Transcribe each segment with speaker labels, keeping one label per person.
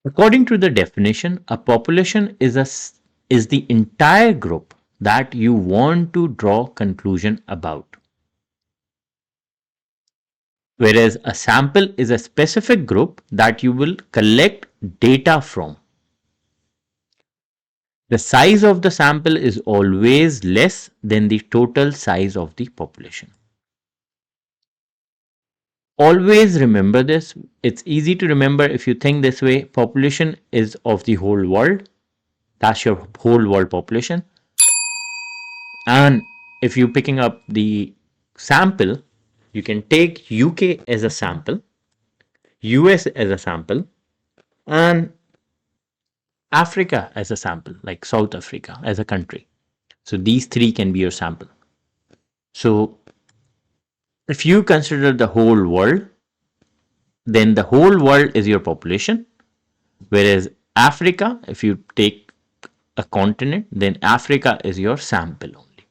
Speaker 1: According to the definition, a population is the entire group that you want to draw conclusion about. Whereas a sample is a specific group that you will collect data from. The size of the sample is always less than the total size of the population. Always remember this. It's easy to remember if you think this way. Population is of the whole world. That's your whole world population. And if you're picking up the sample, you can take UK as a sample, US as a sample, and Africa as a sample, like South Africa as a country. So these three can be your sample. So if you consider the whole world, then the whole world is your population. Whereas Africa, if you take a continent, then Africa is your sample only.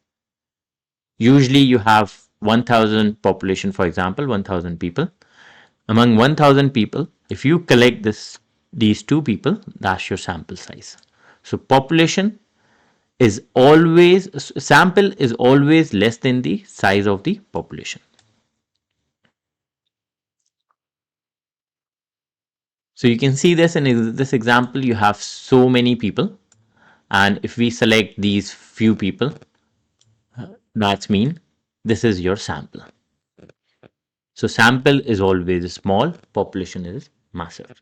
Speaker 1: Usually you have 1000 population, for example, 1000 people. Among 1000 people, if you collect these two people, that's your sample size. So population is always, sample is always less than the size of the population. So you can see this in this example, you have so many people. And if we select these few people, that's mean this is your sample. So sample is always small, population is massive.